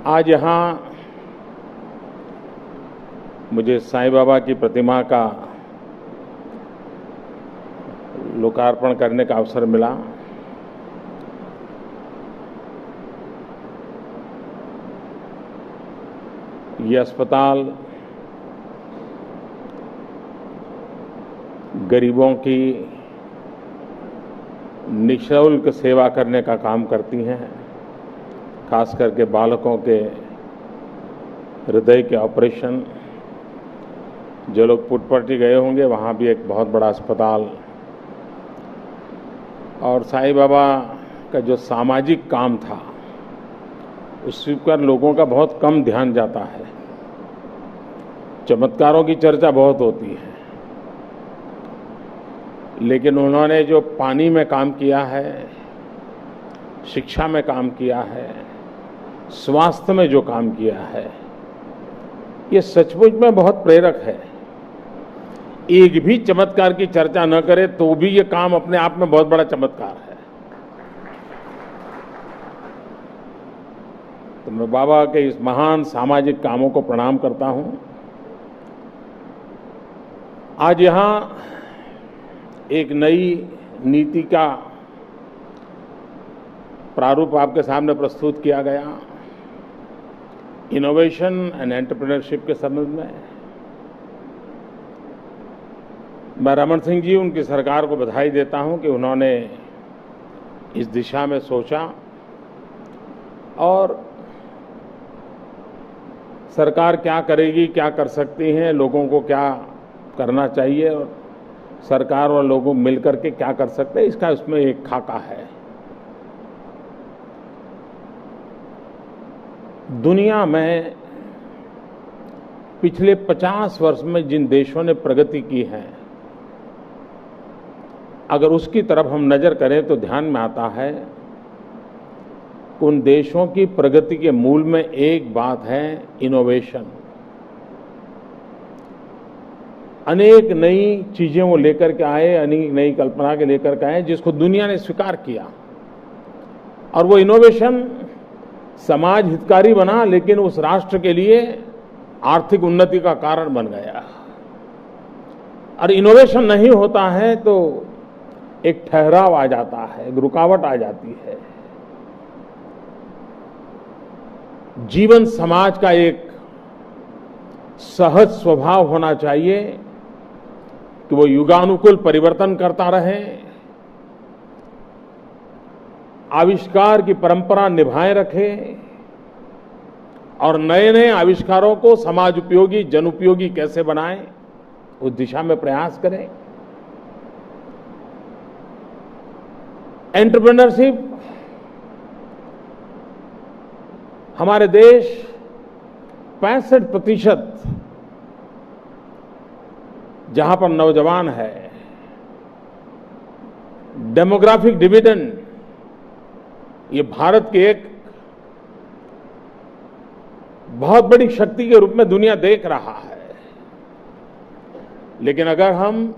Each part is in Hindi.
आज यहाँ मुझे साईं बाबा की प्रतिमा का लोकार्पण करने का अवसर मिला। ये अस्पताल गरीबों की निःशुल्क सेवा करने का काम करती हैं, खास करके बालकों के हृदय के ऑपरेशन। जो लोग पुटपर्ती गए होंगे वहाँ भी एक बहुत बड़ा अस्पताल। और साईं बाबा का जो सामाजिक काम था उस पर लोगों का बहुत कम ध्यान जाता है। चमत्कारों की चर्चा बहुत होती है, लेकिन उन्होंने जो पानी में काम किया है, शिक्षा में काम किया है, स्वास्थ्य में जो काम किया है, ये सचमुच में बहुत प्रेरक है। एक भी चमत्कार की चर्चा न करे तो भी ये काम अपने आप में बहुत बड़ा चमत्कार है। तो मैं बाबा के इस महान सामाजिक कामों को प्रणाम करता हूं। आज यहां एक नई नीति का प्रारूप आपके सामने प्रस्तुत किया गया, इनोवेशन एंड एंटरप्रेन्योरशिप के संबंध में। मैं रमन सिंह जी, उनकी सरकार को बधाई देता हूं कि उन्होंने इस दिशा में सोचा और सरकार क्या करेगी, क्या कर सकती हैं, लोगों को क्या करना चाहिए और सरकार और लोगों मिलकर के क्या कर सकते हैं, इसका उसमें एक खाका है। दुनिया में पिछले 50 वर्ष में जिन देशों ने प्रगति की है, अगर उसकी तरफ हम नजर करें तो ध्यान में आता है उन देशों की प्रगति के मूल में एक बात है, इनोवेशन। अनेक नई चीजें वो लेकर के आए, अनेक नई कल्पना के लेकर के आए, जिसको दुनिया ने स्वीकार किया। और वो इनोवेशन समाज हितकारी बना, लेकिन उस राष्ट्र के लिए आर्थिक उन्नति का कारण बन गया। और इनोवेशन नहीं होता है तो एक ठहराव आ जाता है, एक रुकावट आ जाती है। जीवन समाज का एक सहज स्वभाव होना चाहिए कि वो युगानुकूल परिवर्तन करता रहे, आविष्कार की परंपरा निभाए रखे और नए नए आविष्कारों को समाज उपयोगी, जन उपयोगी कैसे बनाएं, उस दिशा में प्रयास करें। एंटरप्रेन्योरशिप हमारे देश 65% जहां पर नौजवान है, डेमोग्राफिक डिविडेंड ये भारत की एक बहुत बड़ी शक्ति के रूप में दुनिया देख रहा है। लेकिन अगर हम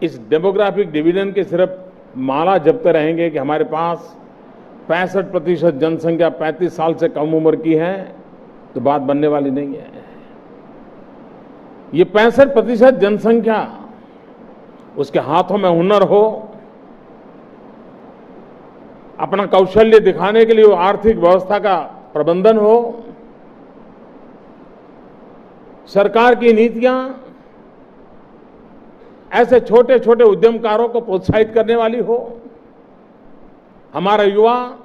इस डेमोग्राफिक डिविडेंड के सिर्फ माला जपते रहेंगे कि हमारे पास 65% जनसंख्या 35 साल से कम उम्र की है, तो बात बनने वाली नहीं है। ये 65% जनसंख्या, उसके हाथों में हुनर हो, अपना कौशल्य दिखाने के लिए वो आर्थिक व्यवस्था का प्रबंधन हो, सरकार की नीतियां ऐसे छोटे छोटे उद्यमकारों को प्रोत्साहित करने वाली हो, हमारा युवा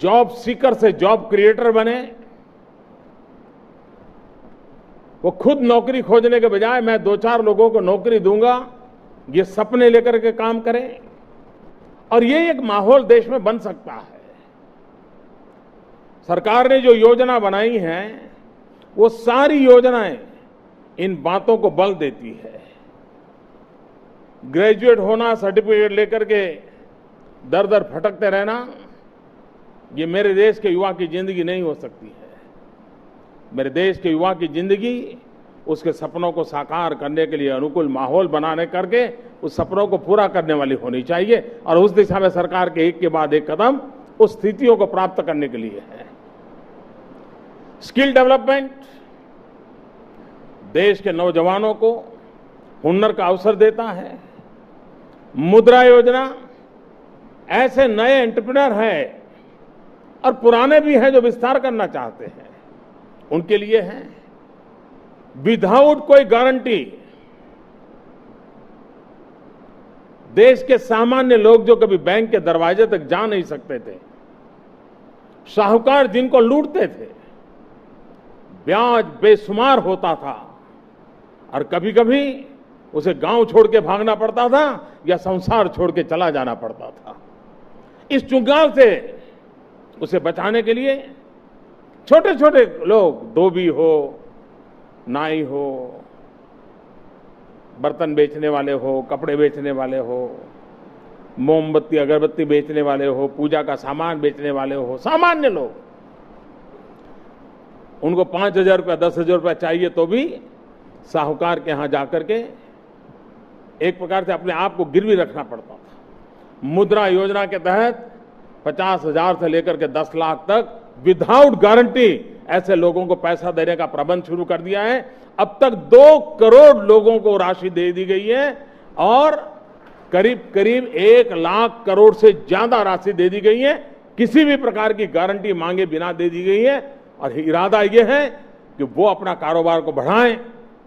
जॉब सीकर से जॉब क्रिएटर बने, वो खुद नौकरी खोजने के बजाय मैं 2-4 लोगों को नौकरी दूंगा, ये सपने लेकर के काम करें। और ये एक माहौल देश में बन सकता है। सरकार ने जो योजना बनाई है वो सारी योजनाएं इन बातों को बल देती है। ग्रेजुएट होना, सर्टिफिकेट लेकर के दर दर भटकते रहना, ये मेरे देश के युवा की जिंदगी नहीं हो सकती है। मेरे देश के युवा की जिंदगी उसके सपनों को साकार करने के लिए अनुकूल माहौल बनाने करके उस सपनों को पूरा करने वाली होनी चाहिए। और उस दिशा में सरकार के एक के बाद एक कदम उस स्थितियों को प्राप्त करने के लिए है। स्किल डेवलपमेंट देश के नौजवानों को हुनर का अवसर देता है। मुद्रा योजना ऐसे नए एंटरप्रेन्योर हैं और पुराने भी हैं जो विस्तार करना चाहते हैं, उनके लिए है। विदाउट कोई गारंटी देश के सामान्य लोग जो कभी बैंक के दरवाजे तक जा नहीं सकते थे, साहूकार जिनको लूटते थे, ब्याज बेशुमार होता था और कभी कभी उसे गांव छोड़ के भागना पड़ता था या संसार छोड़ के चला जाना पड़ता था। इस चुंगाल से उसे बचाने के लिए छोटे छोटे लोग, धोबी हो, नाई हो, बर्तन बेचने वाले हो, कपड़े बेचने वाले हो, मोमबत्ती अगरबत्ती बेचने वाले हो, पूजा का सामान बेचने वाले हो, सामान्य लोग, उनको 5,000 रुपया 10,000 रुपया चाहिए तो भी साहूकार के यहां जाकर के एक प्रकार से अपने आप को गिरवी रखना पड़ता था। मुद्रा योजना के तहत 50,000 से लेकर के 10 लाख तक विदाउट गारंटी ऐसे लोगों को पैसा देने का प्रबंध शुरू कर दिया है। अब तक 2 करोड़ लोगों को राशि दे दी गई है और करीब करीब 1 लाख करोड़ से ज्यादा राशि दे दी गई है। किसी भी प्रकार की गारंटी मांगे बिना दे दी गई है और इरादा यह है कि वो अपना कारोबार को बढ़ाएं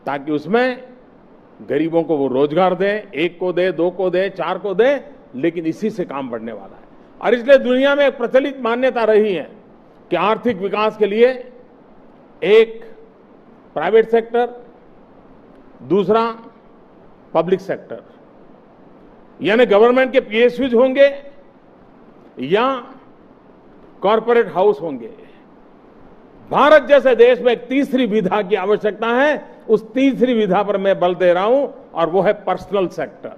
ताकि उसमें गरीबों को वो रोजगार दें, 1 को दे, 2 को दे, 4 को दे, लेकिन इसी से काम बढ़ने वाला है। और इसलिए दुनिया में एक प्रचलित मान्यता रही है कि आर्थिक विकास के लिए एक प्राइवेट सेक्टर, दूसरा पब्लिक सेक्टर, यानी गवर्नमेंट के पीएसयूज होंगे या कॉरपोरेट हाउस होंगे। भारत जैसे देश में एक तीसरी विधा की आवश्यकता है। उस तीसरी विधा पर मैं बल दे रहा हूं और वो है पर्सनल सेक्टर।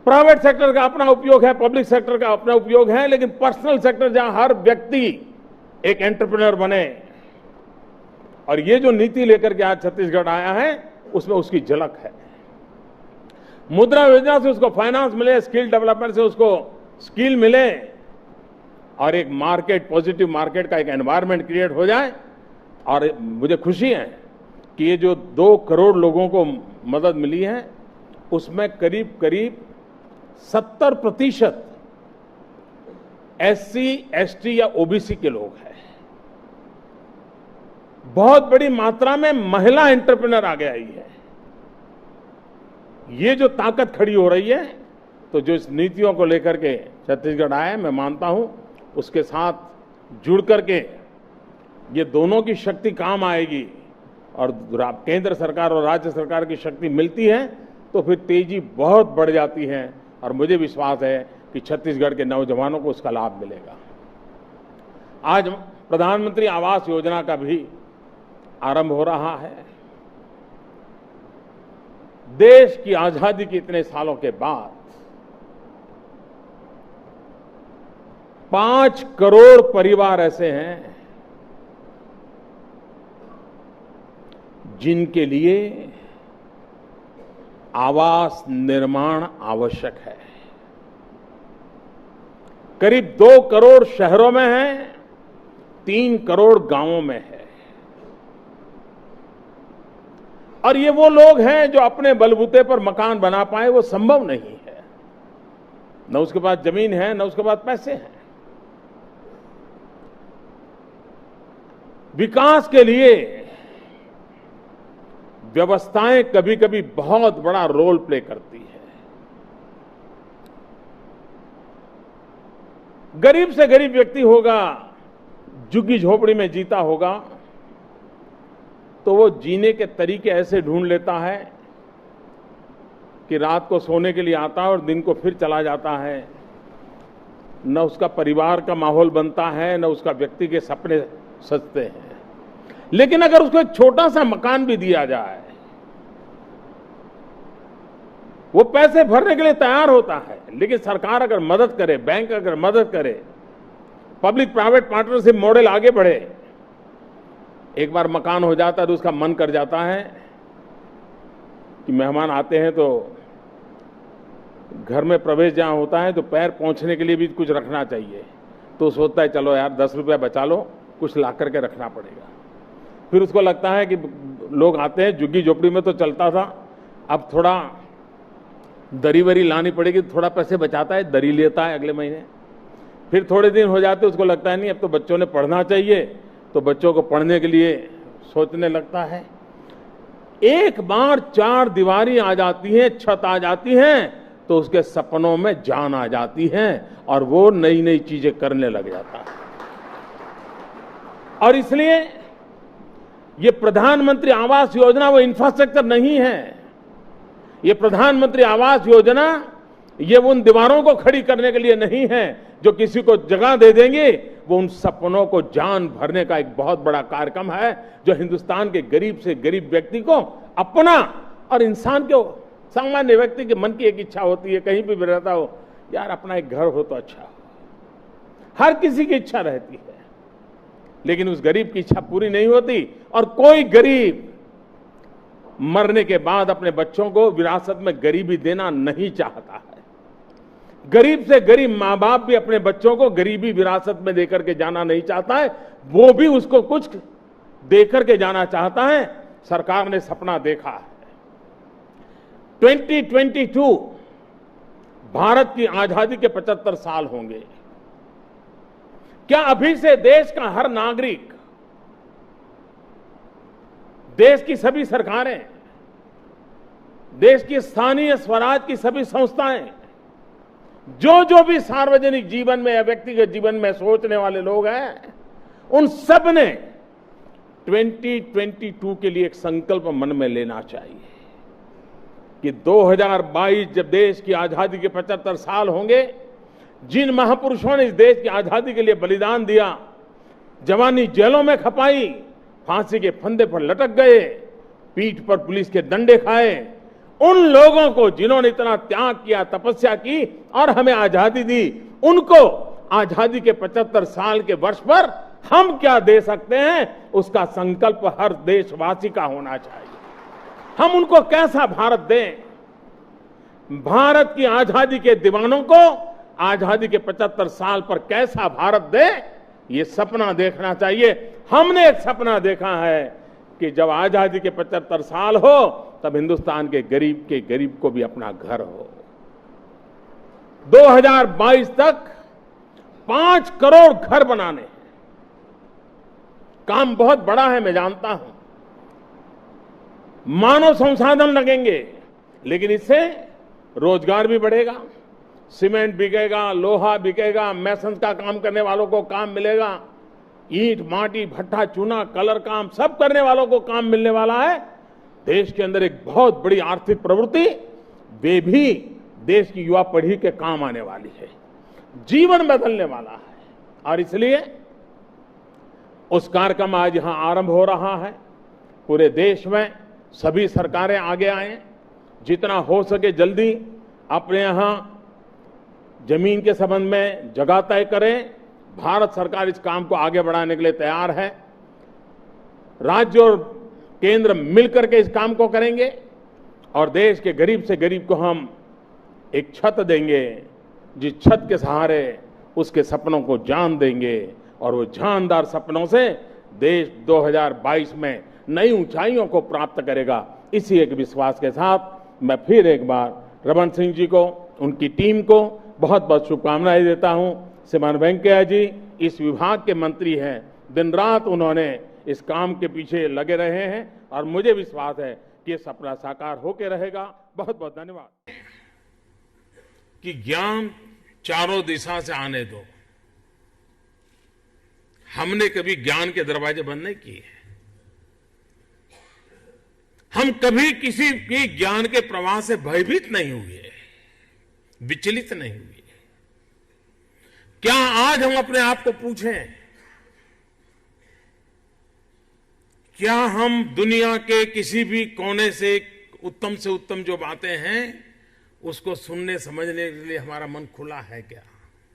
प्राइवेट सेक्टर का अपना उपयोग है, पब्लिक सेक्टर का अपना उपयोग है, लेकिन पर्सनल सेक्टर जहां हर व्यक्ति एक एंटरप्रेन्योर बने, और ये जो नीति लेकर के आज छत्तीसगढ़ आया है उसमें उसकी झलक है। मुद्रा योजना से उसको फाइनेंस मिले, स्किल डेवलपमेंट से उसको स्किल मिले और एक मार्केट, पॉजिटिव मार्केट का एक एनवायरनमेंट क्रिएट हो जाए। और मुझे खुशी है कि ये जो 2 करोड़ लोगों को मदद मिली है उसमें करीब करीब 70% SC, ST या OBC के लोग हैं। बहुत बड़ी मात्रा में महिला एंटरप्रेन्योर आगे आई है। ये जो ताकत खड़ी हो रही है, तो जो इस नीतियों को लेकर के छत्तीसगढ़ आया, मैं मानता हूं उसके साथ जुड़ करके ये दोनों की शक्ति काम आएगी और केंद्र सरकार और राज्य सरकार की शक्ति मिलती है तो फिर तेजी बहुत बढ़ जाती है। और मुझे विश्वास है कि छत्तीसगढ़ के नौजवानों को उसका लाभ मिलेगा। आज प्रधानमंत्री आवास योजना का भी आरंभ हो रहा है। देश की आजादी के इतने सालों के बाद 5 करोड़ परिवार ऐसे हैं जिनके लिए आवास निर्माण आवश्यक है। करीब 2 करोड़ शहरों में है, 3 करोड़ गांवों में है। और ये वो लोग हैं जो अपने बलबूते पर मकान बना पाए, वो संभव नहीं है। न उसके पास जमीन है, न उसके पास पैसे हैं। विकास के लिए व्यवस्थाएं कभी कभी बहुत बड़ा रोल प्ले करती है। गरीब से गरीब व्यक्ति होगा, झुग्गी झोपड़ी में जीता होगा, तो वो जीने के तरीके ऐसे ढूंढ लेता है कि रात को सोने के लिए आता है और दिन को फिर चला जाता है। न उसका परिवार का माहौल बनता है, न उसका व्यक्ति के सपने सजते हैं। लेकिन अगर उसको एक छोटा सा मकान भी दिया जाए, वो पैसे भरने के लिए तैयार होता है। लेकिन सरकार अगर मदद करे, बैंक अगर मदद करे, पब्लिक प्राइवेट पार्टनरशिप मॉडल आगे बढ़े, एक बार मकान हो जाता है तो उसका मन कर जाता है कि मेहमान आते हैं तो घर में प्रवेश जहां होता है तो पैर पहुंचने के लिए भी कुछ रखना चाहिए। तो सोचता है चलो यार 10 रुपया बचा लो कुछ ला करके रखना पड़ेगा। फिर उसको लगता है कि लोग आते हैं, झुग्गी झोपड़ी में तो चलता था, अब थोड़ा दरी वरी लानी पड़ेगी, थोड़ा पैसे बचाता है, दरी लेता है अगले महीने। फिर थोड़े दिन हो जाते उसको लगता है नहीं अब तो बच्चों ने पढ़ना चाहिए, तो बच्चों को पढ़ने के लिए सोचने लगता है। एक बार चार दीवारी आ जाती है, छत आ जाती है, तो उसके सपनों में जान आ जाती है और वो नई नई चीजें करने लग जाता है। और इसलिए ये प्रधानमंत्री आवास योजना वो इंफ्रास्ट्रक्चर नहीं है। ये प्रधानमंत्री आवास योजना ये उन दीवारों को खड़ी करने के लिए नहीं है जो किसी को जगह दे देंगे, वो उन सपनों को जान भरने का एक बहुत बड़ा कार्यक्रम है जो हिंदुस्तान के गरीब से गरीब व्यक्ति को अपना, और इंसान को, सामान्य व्यक्ति के मन की एक इच्छा होती है, कहीं भी रहता हो, यार अपना एक घर हो तो अच्छा हो। हर किसी की इच्छा रहती है, लेकिन उस गरीब की इच्छा पूरी नहीं होती। और कोई गरीब मरने के बाद अपने बच्चों को विरासत में गरीबी देना नहीं चाहता है। गरीब से गरीब मां बाप भी अपने बच्चों को गरीबी विरासत में देकर के जाना नहीं चाहता है, वो भी उसको कुछ देकर के जाना चाहता है। सरकार ने सपना देखा है 2022 भारत की आजादी के 75 साल होंगे। क्या अभी से देश का हर नागरिक, देश की सभी सरकारें, देश की स्थानीय स्वराज की सभी संस्थाएं, जो भी सार्वजनिक जीवन में या व्यक्तिगत जीवन में सोचने वाले लोग हैं, उन सब ने 2022 के लिए एक संकल्प मन में लेना चाहिए कि 2022 जब देश की आजादी के 75 साल होंगे, जिन महापुरुषों ने इस देश की आजादी के लिए बलिदान दिया, जवानी जेलों में खपाई, फांसी के फंदे पर लटक गए, पीठ पर पुलिस के डंडे खाए, उन लोगों को जिन्होंने इतना त्याग किया, तपस्या की और हमें आजादी दी, उनको आजादी के 75 साल के वर्ष पर हम क्या दे सकते हैं, उसका संकल्प हर देशवासी का होना चाहिए। हम उनको कैसा भारत दें? भारत की आजादी के दीवानों को आजादी के 75 साल पर कैसा भारत दे, ये सपना देखना चाहिए। हमने एक सपना देखा है कि जब आजादी के 75 साल हो तब हिंदुस्तान के गरीब को भी अपना घर हो। 2022 तक 5 करोड़ घर बनाने, काम बहुत बड़ा है मैं जानता हूं, मानव संसाधन लगेंगे, लेकिन इससे रोजगार भी बढ़ेगा, सीमेंट बिकेगा, लोहा बिकेगा, मैसन्स का काम करने वालों को काम मिलेगा, ईंट, माटी, भट्ठा, चूना, कलर काम सब करने वालों को काम मिलने वाला है। देश के अंदर एक बहुत बड़ी आर्थिक प्रवृत्ति, वे भी देश की युवा पीढ़ी के काम आने वाली है, जीवन बदलने वाला है। और इसलिए उस कार्यक्रम आज यहां आरंभ हो रहा है। पूरे देश में सभी सरकारें आगे आए, जितना हो सके जल्दी अपने यहां जमीन के संबंध में जगह तय करें। भारत सरकार इस काम को आगे बढ़ाने के लिए तैयार है। राज्य और केंद्र मिलकर के इस काम को करेंगे और देश के गरीब से गरीब को हम एक छत देंगे, जिस छत के सहारे उसके सपनों को जान देंगे और वो जानदार सपनों से देश 2022 में नई ऊंचाइयों को प्राप्त करेगा। इसी एक विश्वास के साथ मैं फिर एक बार रमन सिंह जी को, उनकी टीम को बहुत बहुत शुभकामनाएं देता हूं। श्रीमान वेंकैया जी इस विभाग के मंत्री हैं, दिन रात उन्होंने इस काम के पीछे लगे रहे हैं और मुझे विश्वास है कि ये सपना साकार होकर रहेगा। बहुत बहुत धन्यवाद। कि ज्ञान चारों दिशा से आने दो, हमने कभी ज्ञान के दरवाजे बंद नहीं किए। हम कभी किसी की ज्ञान के प्रवाह से भयभीत नहीं हुए, विचलित नहीं हुए। क्या आज हम अपने आप को पूछें, क्या हम दुनिया के किसी भी कोने से उत्तम जो बातें हैं उसको सुनने समझने के लिए हमारा मन खुला है क्या?